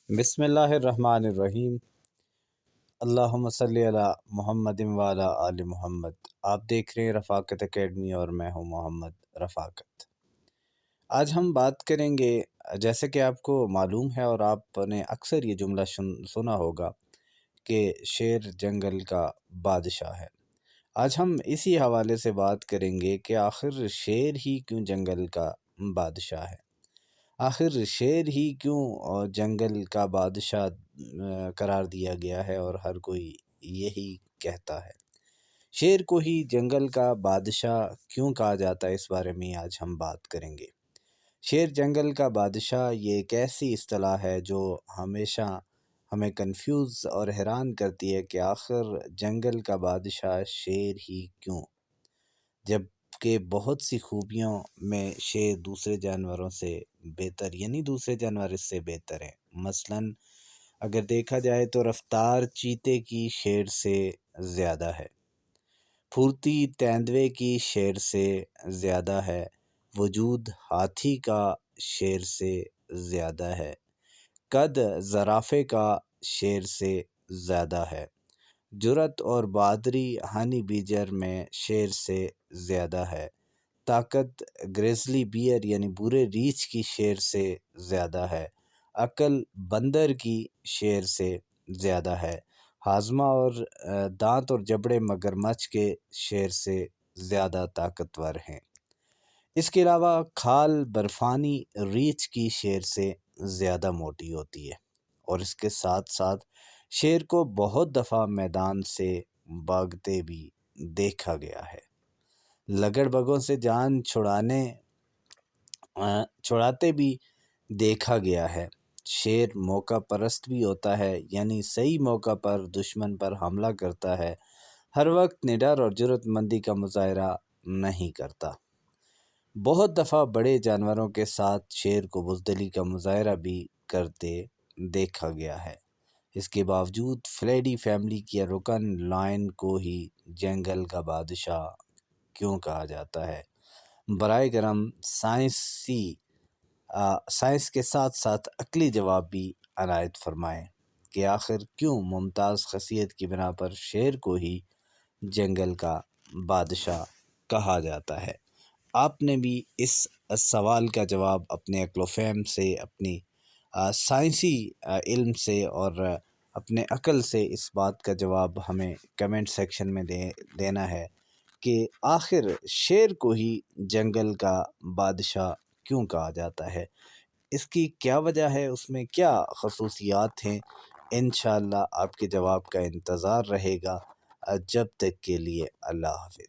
بسم اللہ الرحمن الرحیم۔ اللہم صلی علی محمد وعلی آل محمد۔ آپ دیکھ رہے ہیں رفاقت اکیڈمی اور میں ہوں محمد رفاقت۔ آج ہم بات کریں گے، جیسے کہ آپ کو معلوم ہے اور آپ نے اکثر یہ جملہ سنا ہوگا کہ شیر جنگل کا بادشاہ ہے۔ آج ہم اسی حوالے سے بات کریں گے کہ آخر شیر ہی کیوں جنگل کا بادشاہ ہے، آخر شیر ہی کیوں جنگل کا بادشاہ قرار دیا گیا ہے، اور ہر کوئی یہی کہتا ہے۔ شیر کو ہی جنگل کا بادشاہ کیوں کہا جاتا ہے، اس بارے میں آج ہم بات کریں گے۔ شیر جنگل کا بادشاہ یہ ایک ایسی اصطلاح ہے جو ہمیشہ ہمیں کنفیوز اور حیران کرتی ہے کہ آخر جنگل کا بادشاہ شیر ہی کیوں، جب کہ بہت سی خوبیوں میں شیر دوسرے جانوروں سے بہتر، یعنی دوسرے جانور اس سے بہتر ہیں۔ مثلا اگر دیکھا جائے تو رفتار چیتے کی شیر سے زیادہ ہے، پھرتی تیندوے کی شیر سے زیادہ ہے، وجود ہاتھی کا شیر سے زیادہ ہے، قد زرافے کا شیر سے زیادہ ہے، جرأت اور بہادری ہانی بیجر میں شیر سے زیادہ ہے، طاقت گریزلی بیئر یعنی بورے ریچھ کی شیر سے زیادہ ہے، عقل بندر کی شیر سے زیادہ ہے، ہاضمہ اور دانت اور جبڑے مگرمچھ کے شیر سے زیادہ طاقتور ہیں۔ اس کے علاوہ کھال برفانی ریچھ کی شیر سے زیادہ موٹی ہوتی ہے، اور اس کے ساتھ ساتھ شیر کو بہت دفعہ میدان سے بھاگتے بھی دیکھا گیا ہے، لگڑ بگوں سے جان چھڑاتے بھی دیکھا گیا ہے۔ شیر موقع پرست بھی ہوتا ہے، یعنی صحیح موقع پر دشمن پر حملہ کرتا ہے، ہر وقت نڈر اور جرأت مندی کا مظاہرہ نہیں کرتا۔ بہت دفعہ بڑے جانوروں کے ساتھ شیر کو بزدلی کا مظاہرہ بھی کرتے دیکھا گیا ہے۔ اس کے باوجود فلیڈی فیملی کے رکن لائن کو ہی جنگل کا بادشاہ کیوں کہا جاتا ہے؟ برائے کرم سائنس کے ساتھ ساتھ عقلی جواب بھی عنایت فرمائیں کہ آخر کیوں ممتاز خاصیت کی بنا پر شیر کو ہی جنگل کا بادشاہ کہا جاتا ہے۔ آپ نے بھی اس سوال کا جواب اپنے عقل و فہم سے، اپنی سائنسی علم سے اور اپنے عقل سے اس بات کا جواب ہمیں کمنٹ سیکشن میں دینا ہے کہ آخر شیر کو ہی جنگل کا بادشاہ کیوں کہا جاتا ہے، اس کی کیا وجہ ہے، اس میں کیا خصوصیات ہیں۔ انشاءاللہ آپ کے جواب کا انتظار رہے گا۔ جب تک کے لیے اللہ حافظ۔